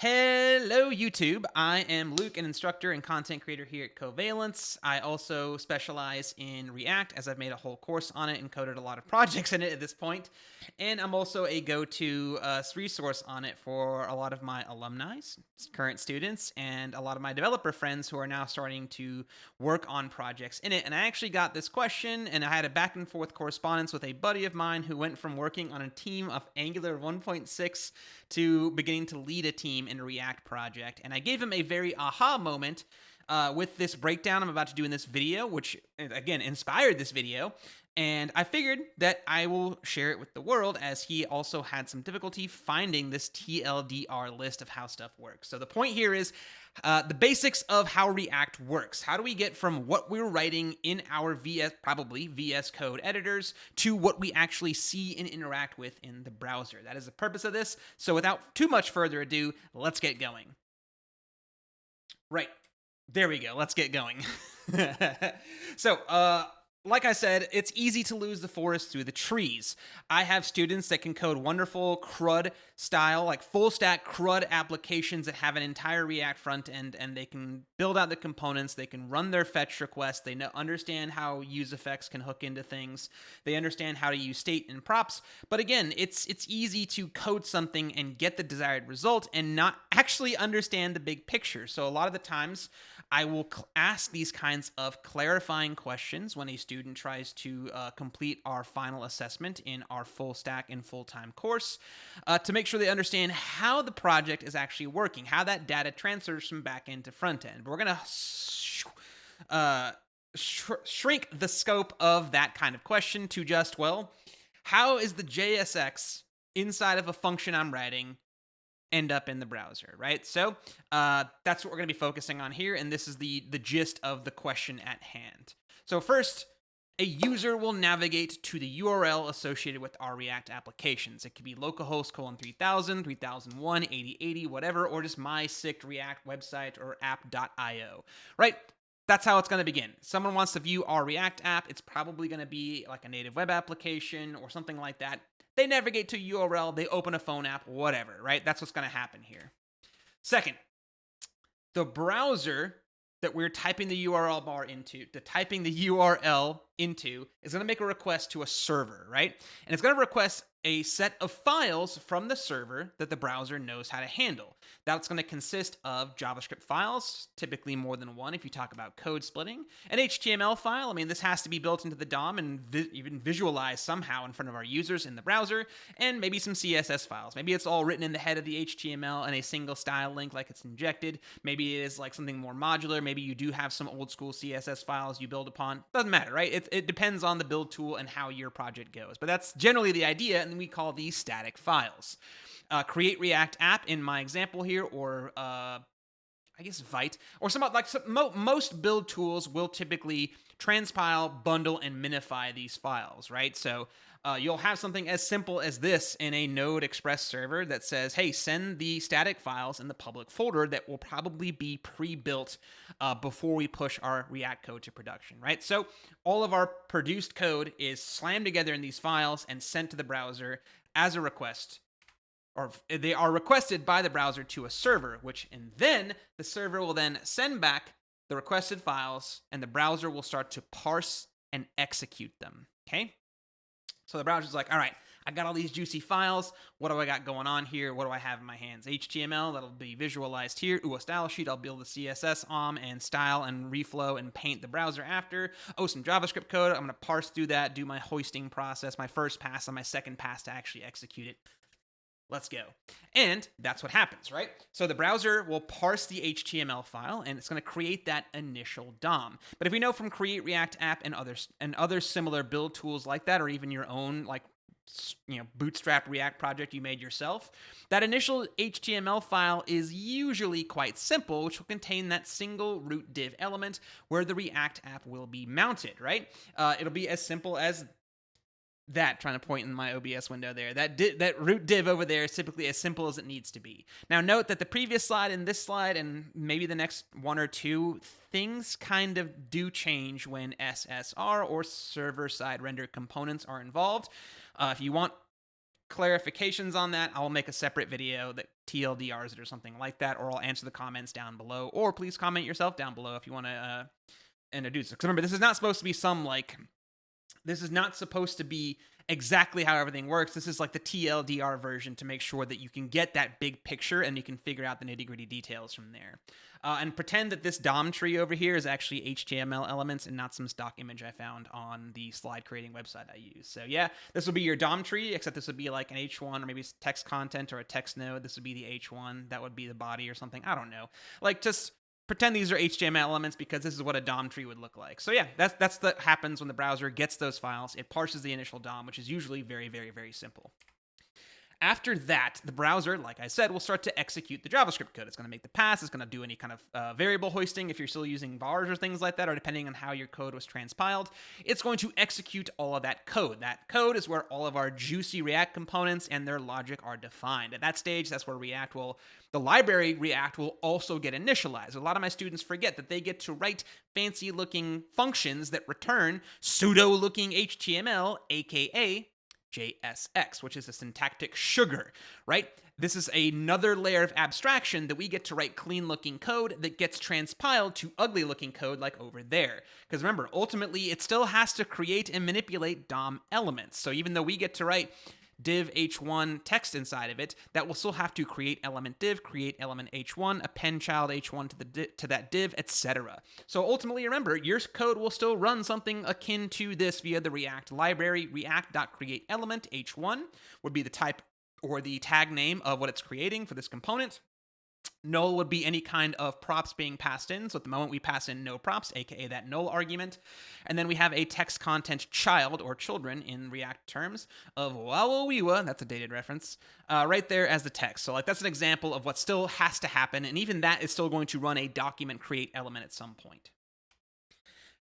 Hello, YouTube. I am Luke, an instructor and content creator here at Covalence. I also specialize in React, as I've made a whole course on it and coded a lot of projects in it at this point. And I'm also a go-to resource on it for a lot of my alumni, current students, and a lot of my developer friends who are now starting to work on projects in it. And I actually got this question, and I had a back and forth correspondence with a buddy of mine who went from working on a team of Angular 1.6 to beginning to lead a team in a React project. And I gave him a very aha moment with this breakdown I'm about to do in this video, which again inspired this video. And I figured that I will share it with the world, as he also had some difficulty finding this TLDR list of how stuff works. So the point here is the basics of how React works. How do we get from what we're writing in our probably VS Code editors, to what we actually see and interact with in the browser? That is the purpose of this. So without too much further ado, let's get going. Right. There we go. Let's get going. So, like I said, it's easy to lose the forest through the trees. I have students that can code wonderful CRUD style, like full stack CRUD applications that have an entire React front end, and they can build out the components. They can run their fetch requests. They understand how use effects can hook into things. They understand how to use state and props. But again, it's easy to code something and get the desired result and not actually understand the big picture. So a lot of the times, I will ask these kinds of clarifying questions when a student tries to complete our final assessment in our full stack and full-time course to make sure they understand how the project is actually working, how that data transfers from back end to front end. But we're going to shrink the scope of that kind of question to just, well, how is the JSX inside of a function I'm writing end up in the browser, right? So that's what we're going to be focusing on here, and this is the gist of the question at hand. So first, a user will navigate to the URL associated with our React applications. It could be localhost 3000, 3001, 8080, whatever, or just my sick React website or app.io, right? That's how it's going to begin. Someone wants to view our React app. It's probably going to be like a native web application or something like that. They navigate to URL, they open a phone app, whatever, right? That's what's going to happen here. Second, the browser that we're typing the URL into, is going to make a request to a server, right? And it's going to request a set of files from the server that the browser knows how to handle. That's going to consist of JavaScript files, typically more than one if you talk about code splitting, an HTML file. I mean, this has to be built into the DOM and even visualized somehow in front of our users in the browser, and maybe some CSS files. Maybe it's all written in the head of the HTML and a single style link like it's injected. Maybe it is like something more modular. Maybe you do have some old school CSS files you build upon. Doesn't matter, right? It depends on the build tool and how your project goes. But that's generally the idea, and we call these static files. Create React app in my example here, or I guess Vite, or most build tools will typically transpile, bundle, and minify these files, right? So you'll have something as simple as this in a Node Express server that says, hey, send the static files in the public folder that will probably be pre-built before we push our React code to production, right? So all of our produced code is slammed together in these files and sent to the browser as a request, or they are requested by the browser to a server, and then the server will then send back the requested files, and the browser will start to parse and execute them, okay? So the browser's like, all right, I got all these juicy files. What do I got going on here? What do I have in my hands? HTML, that'll be visualized here. Ooh, a style sheet, I'll build the CSS and style and reflow and paint the browser after. Oh, some JavaScript code. I'm going to parse through that, do my hoisting process, my first pass and my second pass to actually execute it. Let's go. And that's what happens, right? So the browser will parse the HTML file, and it's going to create that initial DOM. But if we know from Create React App and other similar build tools like that, or even your own bootstrap React project you made yourself, that initial HTML file is usually quite simple, which will contain that single root div element where the React app will be mounted, right? It'll be as simple as that, trying to point in my OBS window there. That root div over there is typically as simple as it needs to be. Now note that the previous slide and this slide and maybe the next one or two, things kind of do change when SSR or server-side render components are involved. If you want clarifications on that, I'll make a separate video that TLDRs it or something like that, or I'll answer the comments down below, or please comment yourself down below if you want to introduce it. Because remember, this is not supposed to be this is not supposed to be exactly how everything works. This is like the TLDR version to make sure that you can get that big picture and you can figure out the nitty-gritty details from there. And pretend that this DOM tree over here is actually HTML elements and not some stock image I found on the slide creating website I use. So yeah, this will be your DOM tree, except this would be like an H1 or maybe text content or a text node. This would be the H1. That would be the body or something. I don't know. Like, just pretend these are HTML elements because this is what a DOM tree would look like. So yeah, that's what happens when the browser gets those files. It parses the initial DOM, which is usually very, very, very simple. After that, the browser, like I said, will start to execute the JavaScript code. It's going to make the pass. It's going to do any kind of variable hoisting if you're still using vars or things like that, or depending on how your code was transpiled. It's going to execute all of that code. That code is where all of our juicy React components and their logic are defined. At that stage, that's where the library React will also get initialized. A lot of my students forget that they get to write fancy-looking functions that return pseudo-looking HTML, aka JSX, which is a syntactic sugar, right? This is another layer of abstraction that we get to write clean-looking code that gets transpiled to ugly-looking code like over there. Because remember, ultimately, it still has to create and manipulate DOM elements. So even though we get to write div h1 text inside of it, that will still have to create element div, create element h1, append child h1 to that div, etc. So ultimately, remember, your code will still run something akin to this via the React library. React.createElement h1 would be the type or the tag name of what it's creating for this component. Null would be any kind of props being passed in. So at the moment we pass in no props, aka that null argument. And then we have a text content child or children in React terms of wawawiwa, that's a dated reference, right there as the text. So like that's an example of what still has to happen. And even that is still going to run a document create element at some point.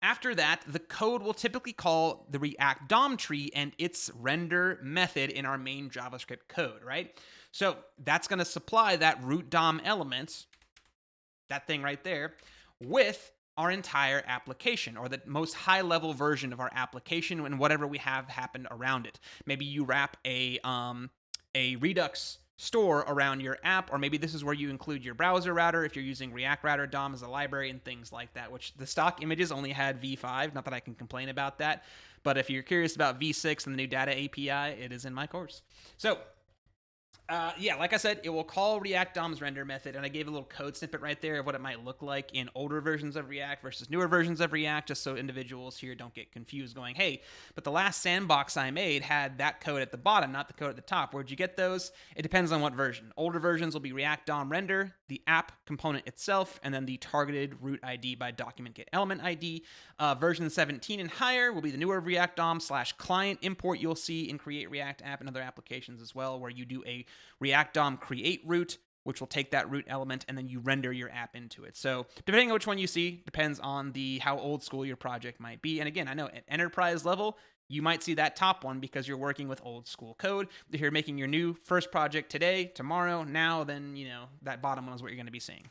After that, the code will typically call the React DOM tree and its render method in our main JavaScript code, right? So that's going to supply that root DOM element, that thing right there, with our entire application, or the most high-level version of our application and whatever we have happened around it. Maybe you wrap a Redux store around your app, or maybe this is where you include your browser router if you're using React Router DOM as a library and things like that, which the stock images only had v5, not that I can complain about that, but if you're curious about v6 and the new data API, it is in my course. So yeah, like I said, it will call React DOM's render method, and I gave a little code snippet right there of what it might look like in older versions of React versus newer versions of React, just so individuals here don't get confused going, hey, but the last sandbox I made had that code at the bottom, not the code at the top. Where'd you get those? It depends on what version. Older versions will be React DOM render, the app component itself, and then the targeted root ID by document get element ID. Version 17 and higher will be the newer React DOM / client import you'll see in Create React App and other applications as well, where you do a React DOM create root, which will take that root element and then you render your app into it. So depending on which one you see, depends on how old school your project might be. And again, I know at enterprise level, you might see that top one because you're working with old school code. If you're making your new first project today, tomorrow, now, then, that bottom one is what you're going to be seeing.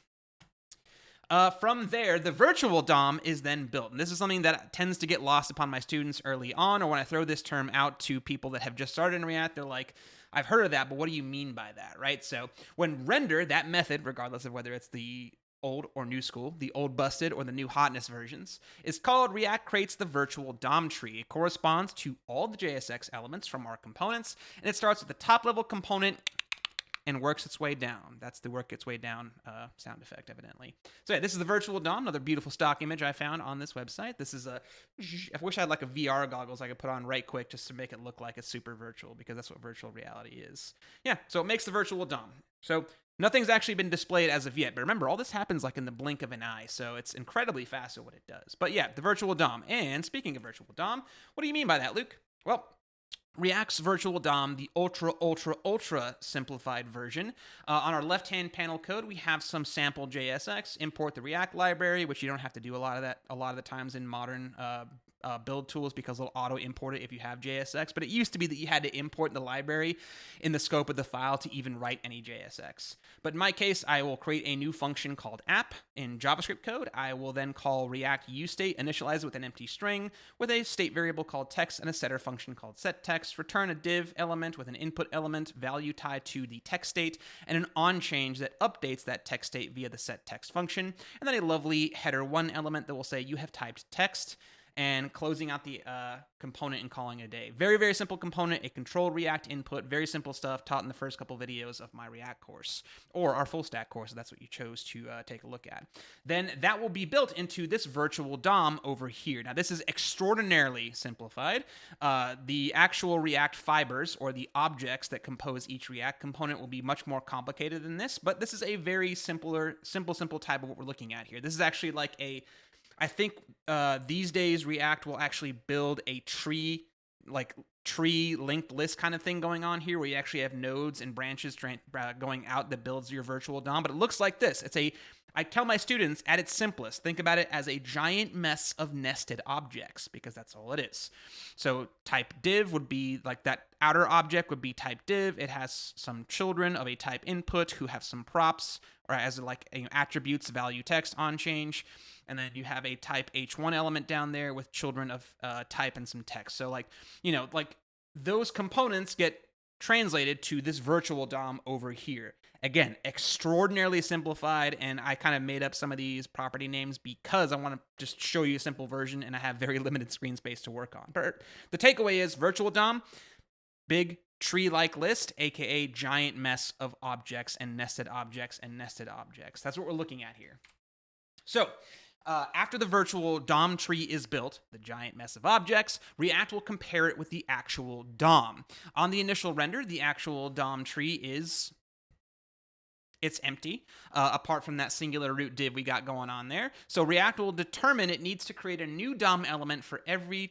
From there, the virtual DOM is then built. And this is something that tends to get lost upon my students early on, or when I throw this term out to people that have just started in React, they're like, I've heard of that, but what do you mean by that, right? So when render, that method, regardless of whether it's the old or new school, the old busted or the new hotness versions, is called React creates the virtual DOM tree. It corresponds to all the JSX elements from our components, and it starts with the top level component and works its way down. That's the work its way down sound effect, evidently. So yeah, this is the virtual DOM, another beautiful stock image I found on this website. This is I wish I had like a VR goggles I could put on right quick just to make it look like it's super virtual, because that's what virtual reality is. Yeah, so it makes the virtual DOM. So nothing's actually been displayed as of yet, but remember, all this happens like in the blink of an eye, so it's incredibly fast at what it does. But yeah, the virtual DOM. And speaking of virtual DOM, what do you mean by that, Luke? Well, React's virtual DOM, the ultra simplified version. On our left-hand panel code, we have some sample JSX. Import the React library, which you don't have to do a lot of the times in modern build tools because it'll auto import it if you have JSX, but it used to be that you had to import the library in the scope of the file to even write any JSX. But in my case, I will create a new function called app in JavaScript code. I will then call React useState, initialize it with an empty string, with a state variable called text and a setter function called setText, return a div element with an input element, value tied to the text state, and an onChange that updates that text state via the setText function, and then a lovely header1 element that will say you have typed text, and closing out the component and calling it a day. Very, very simple component, a controlled React input, very simple stuff taught in the first couple videos of my React course, or our full stack course, if that's what you chose to take a look at. Then that will be built into this virtual DOM over here. Now, this is extraordinarily simplified. The actual React fibers, or the objects that compose each React component, will be much more complicated than this, but this is a very simple type of what we're looking at here. This is actually like I think these days React will actually build a tree linked list kind of thing going on here, where you actually have nodes and branches going out that builds your virtual DOM. But it looks like this. I tell my students, at its simplest, think about it as a giant mess of nested objects, because that's all it is. So type div would be like that outer object would be type div. It has some children of a type input who have some props, or as attributes, value, text, onChange. And then you have a type h1 element down there with children of type and some text. So those components get translated to this virtual DOM over here. Again, extraordinarily simplified, and I kind of made up some of these property names because I want to just show you a simple version, and I have very limited screen space to work on. But the takeaway is virtual DOM, big tree-like list, aka giant mess of objects and nested objects and nested objects. That's what we're looking at here. So after the virtual DOM tree is built, the giant mess of objects, React will compare it with the actual DOM. On the initial render, the actual DOM tree it's empty, apart from that singular root div we got going on there. So React will determine it needs to create a new DOM element for every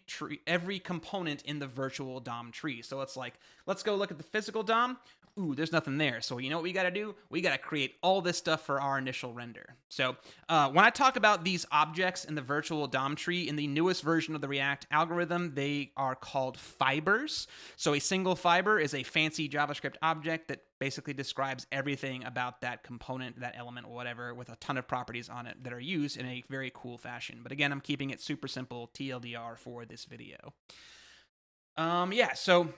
component in the virtual DOM tree. So it's like, let's go look at the physical DOM. Ooh, there's nothing there. So you know what we got to do? We got to create all this stuff for our initial render. So when I talk about these objects in the virtual DOM tree, in the newest version of the React algorithm, they are called fibers. So a single fiber is a fancy JavaScript object that basically describes everything about that component, that element, whatever, with a ton of properties on it that are used in a very cool fashion. But again, I'm keeping it super simple, TLDR, for this video. So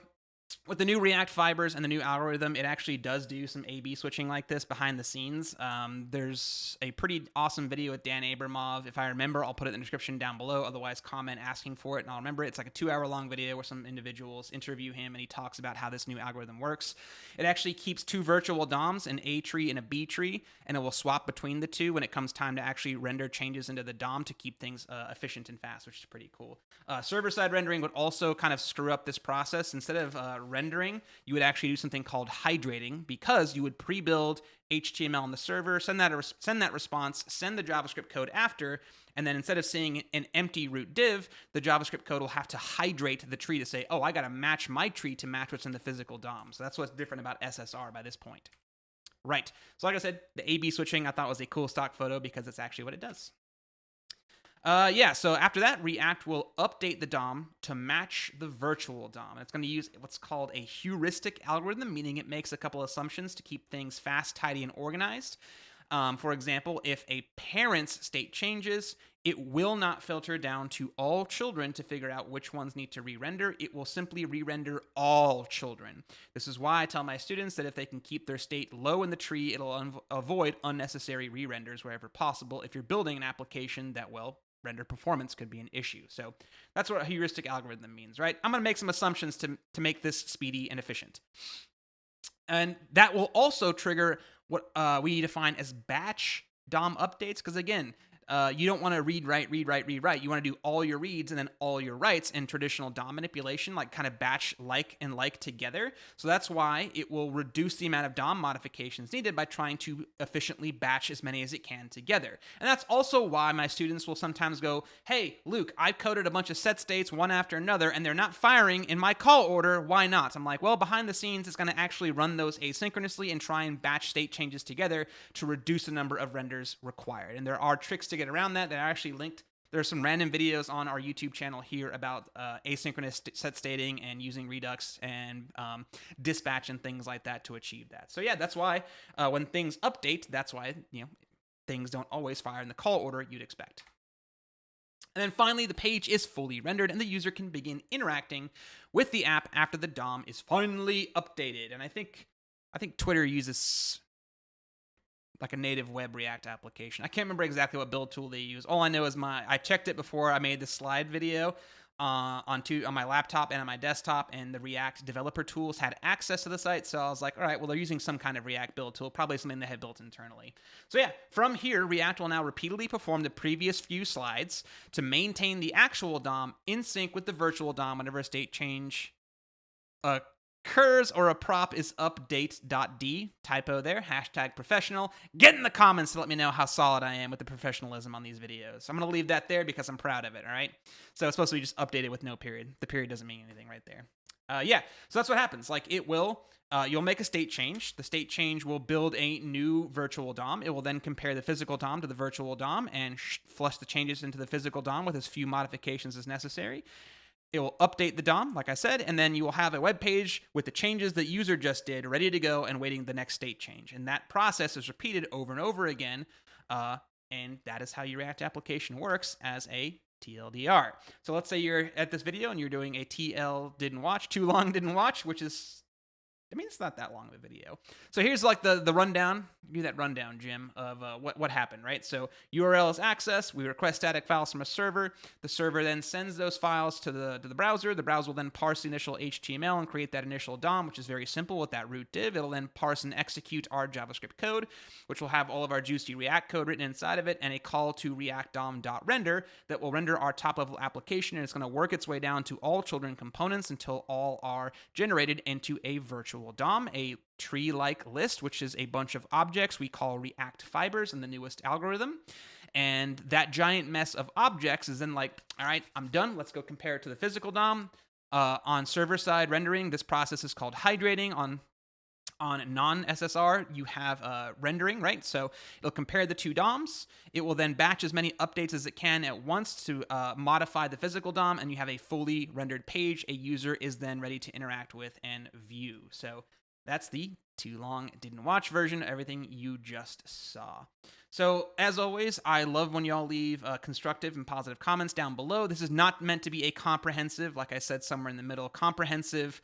with the new React fibers and the new algorithm, it actually does do some A/B switching like this behind the scenes. There's a pretty awesome video with Dan Abramov. If I remember, I'll put it in the description down below. Otherwise, comment asking for it, and I'll remember it. It's like a 2-hour-long video where some individuals interview him, and he talks about how this new algorithm works. It actually keeps two virtual DOMs, an A tree and a B tree, and it will swap between the two when it comes time to actually render changes into the DOM to keep things efficient and fast, which is pretty cool. Server-side rendering would also kind of screw up this process. Instead of rendering, you would actually do something called hydrating, because you would pre-build HTML on the server, send that response, send the JavaScript code after, and then instead of seeing an empty root div, the JavaScript code will have to hydrate the tree to say, oh, I got to match my tree to match what's in the physical DOM. So that's what's different about SSR by this point. Right. So like I said, the A/B switching I thought was a cool stock photo because it's actually what it does. So after that, React will update the DOM to match the virtual DOM. It's going to use what's called a heuristic algorithm, meaning it makes a couple assumptions to keep things fast, tidy, and organized. For example, if a parent's state changes, it will not filter down to all children to figure out which ones need to re-render. It will simply re-render all children. This is why I tell my students that if they can keep their state low in the tree, it'll avoid unnecessary re-renders wherever possible if you're building an application that, render performance could be an issue. So that's what a heuristic algorithm means, right? I'm going to make some assumptions to make this speedy and efficient. And that will also trigger what we define as batch DOM updates, because again, you don't want to read, write. You want to do all your reads and then all your writes in traditional DOM manipulation, like kind of batch like together. So that's why it will reduce the amount of DOM modifications needed by trying to efficiently batch as many as it can together. And that's also why my students will sometimes go, hey, Luke, I coded a bunch of set states one after another and they're not firing in my call order. Why not? I'm like, well, behind the scenes, it's going to actually run those asynchronously and try and batch state changes together to reduce the number of renders required. And there are tricks to get around that. They're actually linked. There's some random videos on our YouTube channel here about asynchronous set stating and using Redux and dispatch and things like that to achieve that. So yeah, that's why when things update, that's why things don't always fire in the call order you'd expect. And then finally, the page is fully rendered and the user can begin interacting with the app after the DOM is finally updated. And I think Twitter uses like a native web React application. I can't remember exactly what build tool they use. All I know is I checked it before I made this slide video on my laptop and on my desktop, and the React developer tools had access to the site. So I was like, all right, well, they're using some kind of React build tool, probably something they had built internally. So yeah, from here, React will now repeatedly perform the previous few slides to maintain the actual DOM in sync with the virtual DOM whenever a state change occurs or a prop is update.d. Typo there, #professional. Get in the comments to let me know how solid I am with the professionalism on these videos. I'm going to leave that there because I'm proud of it, all right? So it's supposed to be just updated with no period. The period doesn't mean anything right there. Yeah, so that's what happens. Like it will, you'll make a state change. The state change will build a new virtual DOM. It will then compare the physical DOM to the virtual DOM and flush the changes into the physical DOM with as few modifications as necessary. It will update the DOM, like I said, and then you will have a web page with the changes that user just did ready to go and waiting the next state change. And that process is repeated over and over again, and that is how your React application works as a TLDR. So let's say you're at this video and you're doing a TL didn't watch, too long didn't watch, which is, I mean, it's not that long of a video. So here's like the rundown. Give me that rundown, Jim, of what happened, right? So URL is access. We request static files from a server. The server then sends those files to the browser. The browser will then parse the initial HTML and create that initial DOM, which is very simple with that root div. It'll then parse and execute our JavaScript code, which will have all of our juicy React code written inside of it, and a call to ReactDOM.render that will render our top-level application, and it's going to work its way down to all children components until all are generated into a virtual DOM, a tree-like list, which is a bunch of objects we call React fibers in the newest algorithm. And that giant mess of objects is then like, all right, I'm done. Let's go compare it to the physical DOM. On server-side rendering, this process is called hydrating. On non-SSR, you have rendering, right? So it'll compare the two DOMs. It will then batch as many updates as it can at once to modify the physical DOM, and you have a fully rendered page a user is then ready to interact with and view. So that's the too long didn't watch version of everything you just saw. So as always, I love when y'all leave constructive and positive comments down below. This is not meant to be a comprehensive, like I said, somewhere in the middle, comprehensive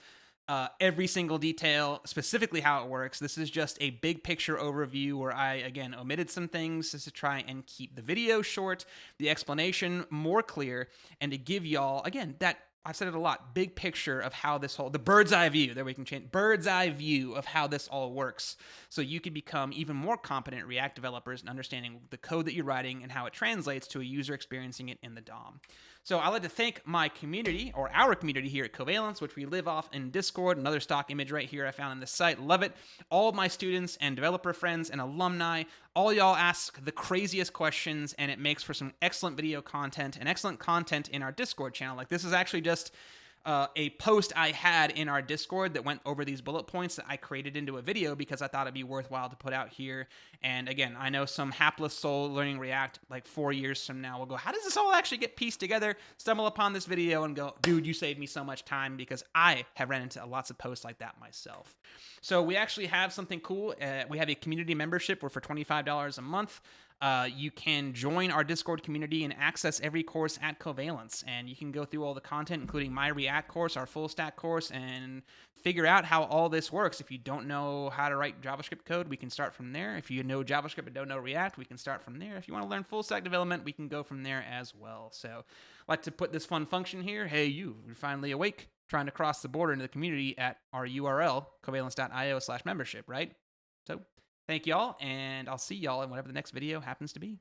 every single detail, specifically how it works. This is just a big picture overview where I, again, omitted some things just to try and keep the video short, the explanation more clear, and to give y'all, again, that, I've said it a lot, big picture of how this whole, the bird's eye view, there we can change, bird's eye view of how this all works. So you can become even more competent React developers in understanding the code that you're writing and how it translates to a user experiencing it in the DOM. So I'd like to thank my community, or our community here at Covalence, which we live off in Discord, another stock image right here I found on this site. Love it. All of my students and developer friends and alumni, all y'all ask the craziest questions, and it makes for some excellent video content and excellent content in our Discord channel. Like, this is actually just a post I had in our Discord that went over these bullet points that I created into a video because I thought it'd be worthwhile to put out here. And again, I know some hapless soul learning React like 4 years from now will go, how does this all actually get pieced together? Stumble upon this video and go, dude, you saved me so much time, because I have ran into lots of posts like that myself. So we actually have something cool. We have a community membership where for $25 a month, you can join our Discord community and access every course at Covalence. And you can go through all the content, including my React course, our full stack course, and figure out how all this works. If you don't know how to write JavaScript code, we can start from there. If you know JavaScript but don't know React, we can start from there. If you want to learn full stack development, we can go from there as well. So I'd like to put this fun function here. Hey, you're finally awake, trying to cross the border into the community at our URL, covalence.io/membership, right? So thank y'all, and I'll see y'all in whatever the next video happens to be.